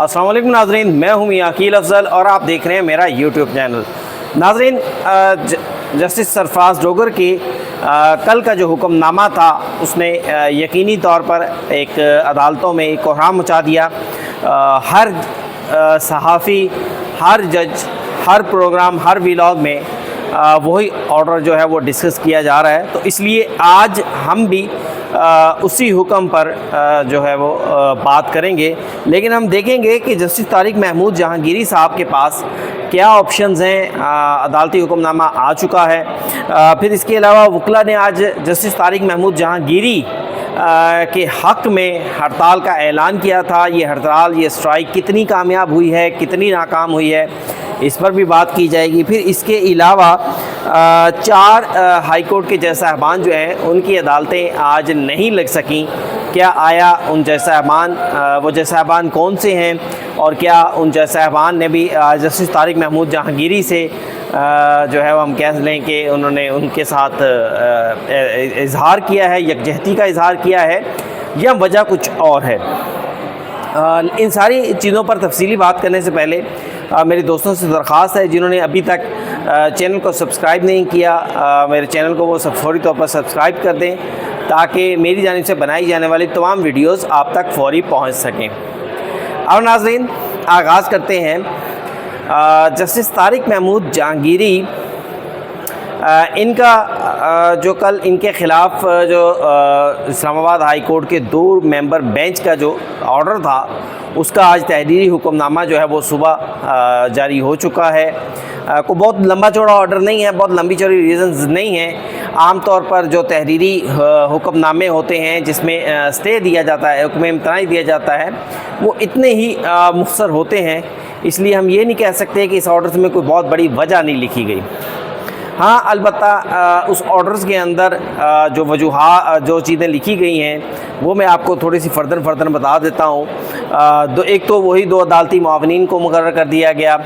अस्सलाम वालेकुम नाज़रीन, मैं हूं मियां अकील अफजल और आप देख रहे हैं मेरा यूट्यूब चैनल। नाज़रीन, जस्टिस सरफराज डोगर की कल का जो हुक्मनामा था उसने यकीनी तौर पर एक अदालतों में एक कोहराम मचा दिया। हर सहाफ़ी, हर जज, हर प्रोग्राम, हर व्लॉग में वही ऑर्डर जो है वो डिस्कस किया जा रहा है। तो इसलिए आज हम भी उसी हुक्म पर जो है वो बात करेंगे, लेकिन हम देखेंगे कि जस्टिस तारिक महमूद जहांगीरी साहब के पास क्या ऑप्शंस हैं। अदालती हुक्मनामा आ चुका है। फिर इसके अलावा वकला ने आज जस्टिस तारिक महमूद जहांगीरी के हक़ में हड़ताल का ऐलान किया था। ये हड़ताल, ये स्ट्राइक कितनी कामयाब हुई है, कितनी नाकाम हुई है, इस पर भी बात की जाएगी। फिर इसके अलावा 4 हाई कोर्ट के जज साहबान जो हैं उनकी अदालतें आज नहीं लग सकीं। क्या आया उन जज साहबान, वो जज साहबान कौन से हैं, और क्या उन जज साहबान ने भी जस्टिस तारिक महमूद जहांगीरी से जो है वो हम कह लें कि उन्होंने उनके साथ इजहार किया है, यकजहती का इजहार किया है, या वजह कुछ और है। इन सारी चीज़ों पर तफसीली बात करने से पहले मेरे दोस्तों से दरख्वास्त है, जिन्होंने अभी तक चैनल को सब्सक्राइब नहीं किया, मेरे चैनल को वो फौरी तौर पर सब्सक्राइब कर दें ताकि मेरी जानिब से बनाई जाने वाली तमाम वीडियोस आप तक फौरी पहुंच सकें। अब नाज़रीन, आगाज़ करते हैं। जस्टिस तारिक महमूद जहांगीरी, इनका जो कल इनके ख़िलाफ़ जो इस्लामाबाद हाई कोर्ट के 2 मेंबर बेंच का जो ऑर्डर था उसका आज तहरीरी हुक्मनामा जो है वो सुबह जारी हो चुका है। को बहुत लंबा चौड़ा ऑर्डर नहीं है, बहुत लंबी चौड़ी रीज़न्स नहीं हैं। आम तौर पर जो तहरीरी हुक्मनामे होते हैं जिसमें स्टे दिया जाता है, हुक्म इम्तनाई दिया जाता है, वो इतने ही मुख्तसर होते हैं। इसलिए हम ये नहीं कह सकते कि इस ऑर्डर में कोई बहुत बड़ी वजह नहीं लिखी गई। हाँ, अलबत्ता उस ऑर्डर्स के अंदर जो वजूहात, जो चीज़ें लिखी गई हैं वो मैं आपको थोड़ी सी फ़र्दर बता देता हूँ। एक तो वही 2 अदालती मुआवनीन को मुकर्रर कर दिया गया,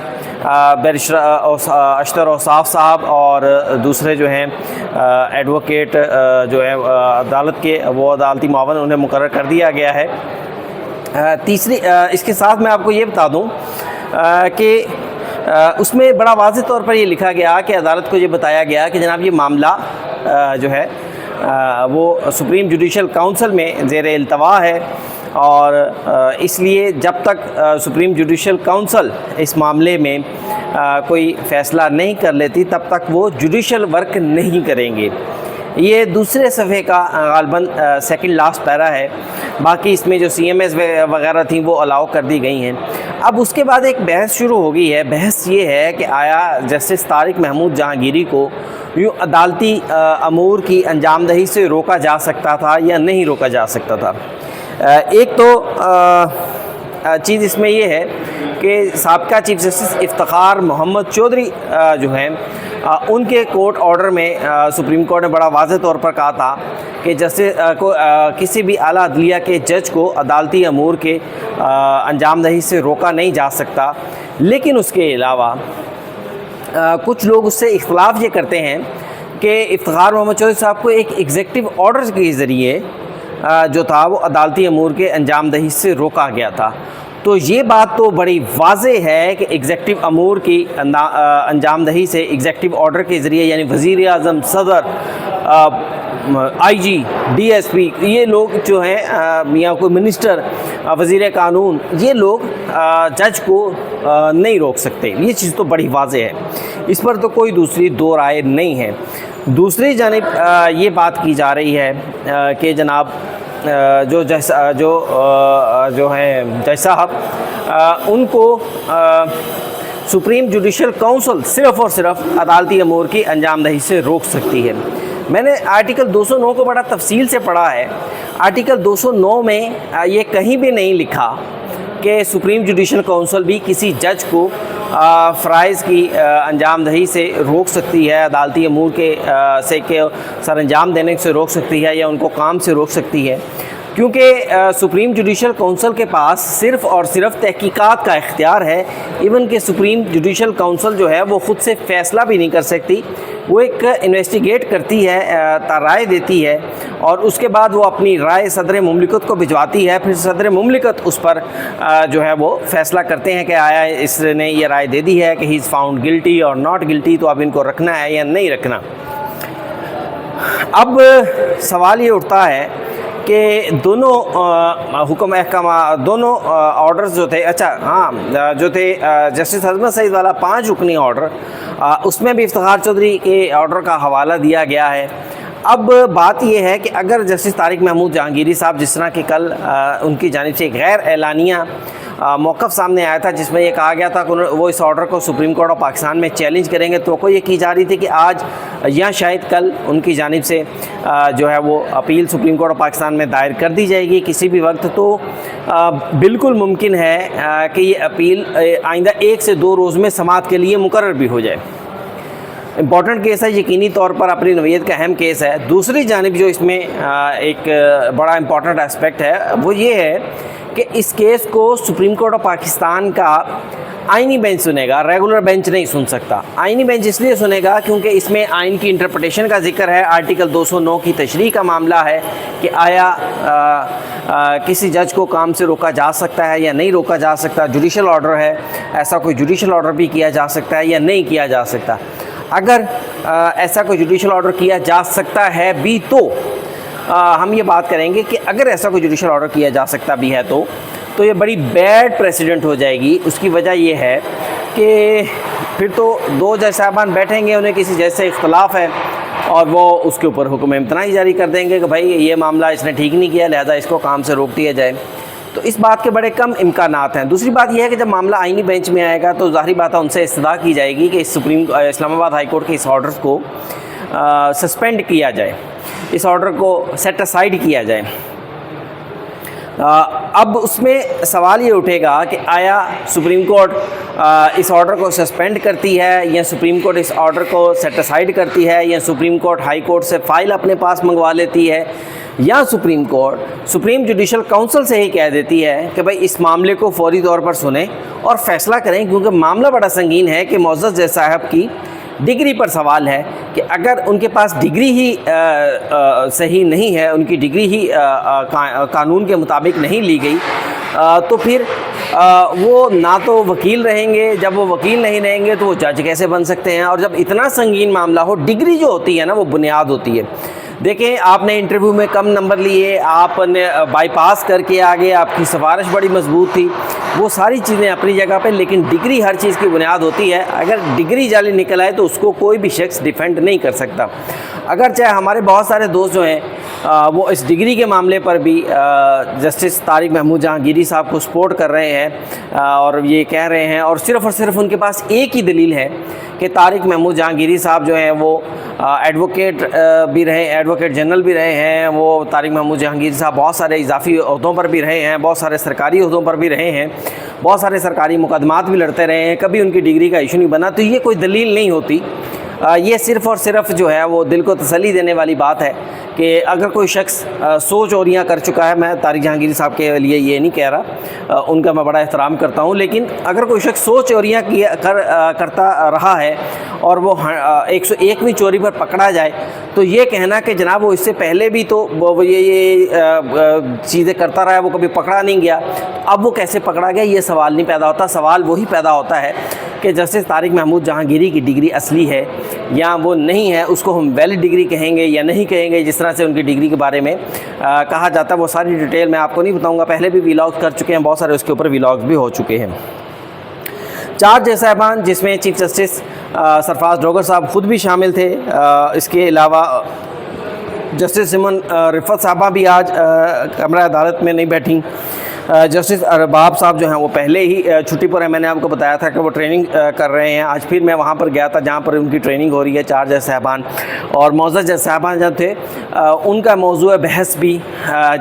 बैरिस्टर अशतर औसाफ साहब, और दूसरे जो हैं एडवोकेट जो है अदालत के, वो अदालती मुआवन उन्हें मुकर्रर कर दिया गया है। तीसरी, इसके साथ मैं आपको ये बता दूँ कि उसमें बड़ा वाज़ेह तौर पर ये लिखा गया कि अदालत को ये बताया गया कि जनाब ये मामला जो है वो सुप्रीम जुडिशल काउंसिल में ज़ेर इल्तवा है, और इसलिए जब तक सुप्रीम जुडिशल काउंसिल इस मामले में कोई फ़ैसला नहीं कर लेती तब तक वो जुडिशल वर्क नहीं करेंगे। ये दूसरे सफ़े का गालबन सेकंड लास्ट पैरा है। बाकी इसमें जो CMS वगैरह थी वो अलाउ कर दी गई हैं। अब उसके बाद एक बहस शुरू हो गई है। बहस ये है कि आया जस्टिस तारिक महमूद जहांगीरी को यूँ अदालती अमूर की अंजामदही से रोका जा सकता था या नहीं रोका जा सकता था। एक तो चीज़ इसमें ये है कि साबिका चीफ जस्टिस इफ्तिखार मोहम्मद चौधरी जो हैं उनके कोर्ट ऑर्डर में सुप्रीम कोर्ट ने बड़ा वाज़ेह तौर पर कहा था कि जस्टिस को किसी भी आला अदलिया के जज को अदालती अमूर के अंजामदही से रोका नहीं जा सकता। लेकिन उसके अलावा कुछ लोग उससे इख्तलाफ ये करते हैं कि इफ्तिखार मोहम्मद चौधरी साहब को एक एग्जेक्टिव ऑर्डर के ज़रिए जो था वो अदालती अमूर के अंजामदही से रोका गया था। तो ये बात तो बड़ी वाज़ेह है कि एग्जेक्टिव अमूर की अंजामदही से एग्जेक्टिव ऑर्डर के ज़रिए, यानी वज़ीर आज़म, सदर, IG, DSP, ये लोग जो हैं या कोई मिनिस्टर, वज़ीर कानून, ये लोग जज को नहीं रोक सकते। ये चीज़ तो बड़ी वाज़ेह है, इस पर तो कोई दूसरी दो राय नहीं है। दूसरी जानिब ये बात की जा रही है कि जनाब जो हैं जज साहब उनको सुप्रीम जुडिशल काउंसिल सिर्फ़ और सिर्फ अदालती अमूर की अंजामदही से रोक सकती है। मैंने आर्टिकल 209 को बड़ा तफसील से पढ़ा है। आर्टिकल 209 में ये कहीं भी नहीं लिखा कि सुप्रीम जुडिशल काउंसिल भी किसी जज को फ़राइज़ की अंजामदही से रोक सकती है, अदालती अमूर के से के सर अंजाम देने से रोक सकती है, या उनको काम से रोक सकती है। क्योंकि सुप्रीम जुडिशल काउंसिल के पास सिर्फ़ और सिर्फ तहकीकात का इख्तियार है। इवन कि सुप्रीम जुडिशल काउंसिल जो है वो ख़ुद से फ़ैसला भी नहीं कर सकती, वो एक इन्वेस्टिगेट करती है, राय देती है और उसके बाद वो अपनी राय सदर मुमलिकत को भिजवाती है। फिर सदर मुमलिकत उस पर जो है वो फ़ैसला करते हैं कि आया इसने ये राय दे दी है कि ही इज़ फाउंड गिल्टी और नॉट गिल्टी, तो अब इनको रखना है या नहीं रखना। अब सवाल ये उठता है कि दोनों हुक्म अहकाम, दोनों ऑर्डर्स जो थे, अच्छा हाँ जो थे जस्टिस अजमत सईद वाला 5 रुकनी ऑर्डर, उसमें भी इफ्तिखार चौधरी के ऑर्डर का हवाला दिया गया है। अब बात यह है कि अगर जस्टिस तारिक महमूद जहांगीरी साहब, जिस तरह कि कल उनकी जानिब से गैर एलानिया मौक़िफ़ सामने आया था जिसमें यह कहा गया था कि वो इस ऑर्डर को सुप्रीम कोर्ट ऑफ पाकिस्तान में चैलेंज करेंगे, तो ये की जा रही थी कि आज या शायद कल उनकी जानिब से जो है वो appeal supreme court of Pakistan में दायर कर दी जाएगी किसी भी वक्त। तो बिल्कुल मुमकिन है कि ये अपील आइंदा 1 से 2 रोज़ में समाअत के लिए मुकर्रर भी हो जाए। इम्पॉर्टेंट केस है, यकीनी तौर पर अपनी नौयत का अहम केस है। दूसरी जानिब जो इसमें एक बड़ा इम्पॉर्टेंट एस्पेक्ट है वो ये है कि इस केस को सुप्रीम कोर्ट ऑफ पाकिस्तान का आइनी बेंच सुनेगा, रेगुलर बेंच नहीं सुन सकता। आइनी बेंच इसलिए सुनेगा क्योंकि इसमें आइन की इंटरप्रिटेशन का जिक्र है, आर्टिकल 209 की तशरीह का मामला है कि आया किसी जज को काम से रोका जा सकता है या नहीं रोका जा सकता। जुडिशल ऑर्डर है, ऐसा कोई जुडिशल ऑर्डर भी किया जा सकता है या नहीं किया जा सकता। अगर ऐसा कोई जुडिशल ऑर्डर किया जा सकता है भी तो हम ये बात करेंगे कि अगर ऐसा कोई जुडिशल ऑर्डर किया जा सकता भी है तो ये बड़ी बैड प्रेसिडेंट हो जाएगी। उसकी वजह ये है कि फिर तो 2 जज साहबान बैठेंगे, उन्हें किसी जज से इख्तलाफ है और वो उसके ऊपर हुक्म इम्तनाई जारी कर देंगे कि भाई ये मामला इसने ठीक नहीं किया, लिहाजा इसको काम से रोक दिया जाए। तो इस बात के बड़े कम इम्कानात हैं। दूसरी बात यह है कि जब मामला आइनी बेंच में आएगा तो ज़ाहिर बात है उनसे इस्तदा की जाएगी कि इस्लामाबाद हाई कोर्ट के इस ऑर्डर को सस्पेंड किया जाए, इस ऑर्डर को सेट असाइड किया जाए। अब उसमें सवाल ये उठेगा कि आया सुप्रीम कोर्ट इस ऑर्डर को सस्पेंड करती है या सुप्रीम कोर्ट इस ऑर्डर को सेट असाइड करती है या सुप्रीम कोर्ट हाई कोर्ट से फ़ाइल अपने पास मंगवा लेती है या supreme court supreme judicial council से ही कह देती है कि भाई इस मामले को फौरी तौर पर सुने और फ़ैसला करें, क्योंकि मामला बड़ा संगीन है कि मोअज़्ज़ज़ जज साहब की डिग्री पर सवाल है कि अगर उनके पास डिग्री ही सही नहीं है, उनकी डिग्री ही कानून के मुताबिक नहीं ली गई, तो फिर वो ना तो वकील रहेंगे, जब वो वकील नहीं रहेंगे तो वो जज कैसे बन सकते हैं। और जब इतना संगीन मामला हो, डिग्री जो होती है ना वो बुनियाद होती है। देखें, आपने इंटरव्यू में कम नंबर लिए, आपने बाईपास करके आगे, आपकी सिफारिश बड़ी मजबूत थी, वो सारी चीज़ें अपनी जगह पे, लेकिन डिग्री हर चीज़ की बुनियाद होती है। अगर डिग्री जाली निकल आए तो उसको कोई भी शख्स डिफेंड नहीं कर सकता। अगर चाहे हमारे बहुत सारे दोस्त जो हैं वो इस डिग्री के मामले पर भी जस्टिस तारिक महमूद जहांगीरी साहब को सपोर्ट कर रहे हैं और ये कह रहे हैं, और सिर्फ उनके पास एक ही दलील है कि तारिक महमूद जहांगीरी साहब जो हैं वो एडवोकेट भी रहे, एडवोकेट जनरल भी रहे हैं। वो तारिक महमूद जहांगीरी साहब बहुत सारे इजाफी ओहदों पर भी रहे हैं, बहुत सारे सरकारी ओहदों पर भी रहे हैं, बहुत सारे सरकारी मुकदमात भी लड़ते रहे हैं, कभी उनकी डिग्री का इशू नहीं बना। तो ये कोई दलील नहीं होती, ये सिर्फ़ और सिर्फ जो है वो दिल को तसल्ली देने वाली बात है कि अगर कोई शख्स 100 चोरियाँ कर चुका है, मैं तारिक जहांगीरी साहब के लिए ये नहीं कह रहा, उनका मैं बड़ा एहतराम करता हूँ, लेकिन अगर कोई शख्स 100 चोरियाँ करता रहा है और वो 101वीं चोरी पर पकड़ा जाए, तो ये कहना कि जनाब वो इससे पहले भी तो वो ये चीज़ें करता रहा है, वो कभी पकड़ा नहीं गया, अब वो कैसे पकड़ा गया, ये सवाल नहीं पैदा होता। सवाल वही पैदा होता है कि जस्टिस तारिक महमूद जहांगीरी की डिग्री असली है या वो नहीं है, उसको हम वैलिड डिग्री कहेंगे या नहीं कहेंगे। जिस तरह से उनकी डिग्री के बारे में कहा जाता है, वो सारी डिटेल मैं आपको नहीं बताऊंगा, पहले भी व्लॉग कर चुके हैं, बहुत सारे उसके ऊपर व्लॉग्स भी हो चुके हैं। 4 जज साहबान, जिसमें चीफ जस्टिस सरफराज डोगर साहब ख़ुद भी शामिल थे, इसके अलावा जस्टिस सिमन रिफत साहबा भी आज कमरा अदालत में नहीं बैठी। जस्टिस अरबाब साहब जो हैं वो पहले ही छुट्टी पर है, मैंने आपको बताया था कि वो ट्रेनिंग कर रहे हैं। आज फिर मैं वहाँ पर गया था जहाँ पर उनकी ट्रेनिंग हो रही है। 4 जज साहबान और मोअज़्ज़ज़ जज साहबान जो थे उनका मौजूद बहस भी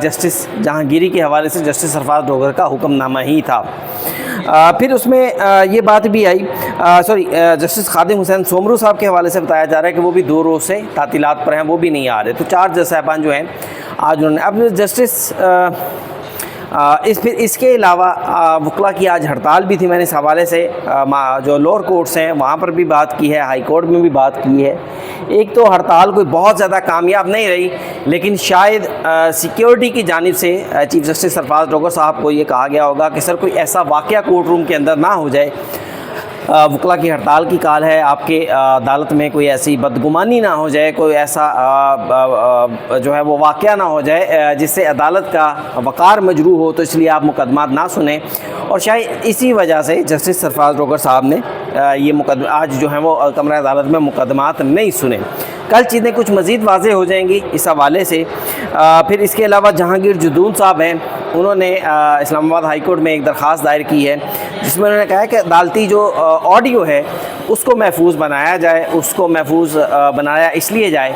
जस्टिस जहांगीरी के हवाले से जस्टिस सरफराज डोगर का हुक्मनामा ही था। फिर उसमें ये बात भी आई, जस्टिस खादिम हुसैन सोमरू साहब के हवाले से बताया जा रहा है कि वो भी 2 रोज़ से तातीलात पर हैं, वो भी नहीं आ रहे। तो 4 जज साहबान जो हैं आज उन्होंने अब जस्टिस इसके अलावा वकला की आज हड़ताल भी थी। मैंने इस हवाले से जो लोअर कोर्ट्स हैं वहाँ पर भी बात की है, हाई कोर्ट में भी बात की है। एक तो हड़ताल कोई बहुत ज़्यादा कामयाब नहीं रही, लेकिन शायद सिक्योरिटी की जानिब से चीफ जस्टिस सरफराज ड्रोगर साहब को ये कहा गया होगा कि सर कोई ऐसा वाक़या कोर्ट रूम के अंदर ना हो जाए, वकला की हड़ताल की काल है, आपके अदालत में कोई ऐसी बदगुमानी ना हो जाए, कोई ऐसा जो है वो वाक़या ना हो जाए जिससे अदालत का वक़ार मजरूह हो, तो इसलिए आप मुकदमात ना सुने। और शायद इसी वजह से जस्टिस सरफराज ड्रोगर साहब ने ये मुकदमा आज जो है वो कमरा अदालत में मुकदमात नहीं सुने। कल चीज़ें कुछ मज़ीद वाज़ेह हो जाएंगी इस हवाले से। फिर इसके अलावा जहांगीर जदून साहब हैं, उन्होंने इस्लामाबाद हाई कोर्ट में एक दरख्वास्त दायर की है जिसमें उन्होंने कहा है कि अदालती जो ऑडियो है उसको महफूज बनाया जाए। उसको महफूज बनाया इसलिए जाए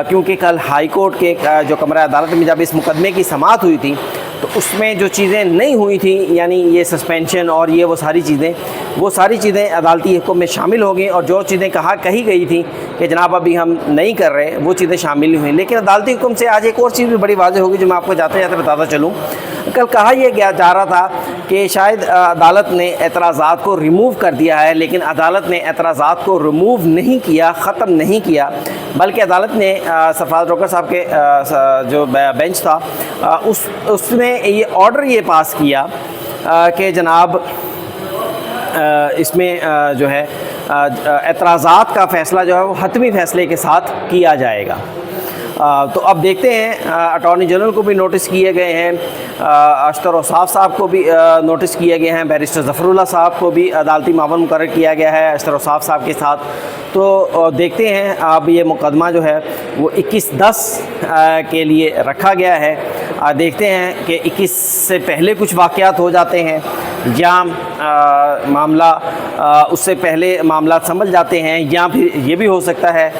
क्योंकि कल हाई कोर्ट के जो कमरा अदालत में जब इस मुकदमे की समाअत हुई थी तो उसमें जो चीज़ें नहीं हुई थी, यानी ये सस्पेंशन और ये वो सारी चीज़ें अदालती हुक्म में शामिल हो गई, और जो चीज़ें कही गई थी कि जनाब अभी हम नहीं कर रहे, वो चीज़ें शामिल नहीं हुई। लेकिन अदालती हुक्म से आज एक और चीज़ भी बड़ी वाज़ेह होगी जो मैं आपको जाते जाते बताता चलूँ। कल कहा यह जा रहा था कि शायद अदालत ने एतराज़ात को रिमूव कर दिया है, लेकिन अदालत ने एतराज़ात को रिमूव नहीं किया, ख़त्म नहीं किया, बल्कि अदालत ने सरफराज ड्रोगर साहब के जो बेंच था उसने ये ऑर्डर ये पास किया कि जनाब इसमें जो है एतराज़ात का फ़ैसला जो है वो हतमी फ़ैसले के साथ किया जाएगा। तो अब देखते हैं, अटॉर्नी जनरल को भी नोटिस किए गए हैं, अशतर औसाफ साहब को भी नोटिस किए गए हैं, बैरिस्टर ज़फ़रुल्लाह साहब को भी अदालती मावन मुकर्रर किया गया है अशतर औसाफ साहब के साथ। तो देखते हैं अब ये मुकदमा जो है वो 21/10 के लिए रखा गया है। देखते हैं कि 21 से पहले कुछ वाक़यात हो जाते हैं या मामला उससे पहले मामला समझ जाते हैं, या फिर ये भी हो सकता है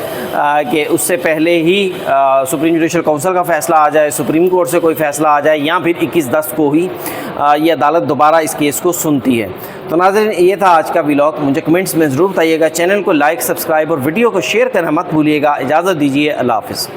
कि उससे पहले ही सुप्रीम जुडिशल काउंसिल का फ़ैसला आ जाए, सुप्रीम कोर्ट से कोई फ़ैसला आ जाए, या फिर 21/10 को ही ये अदालत दोबारा इस केस को सुनती है। तो नाज़रीन, ये था आज का व्लॉग। मुझे कमेंट्स में ज़रूर बताइएगा, चैनल को लाइक, सब्सक्राइब और वीडियो को शेयर करना मत भूलिएगा। इजाज़त दीजिए, अल्लाह हाफ़िज़।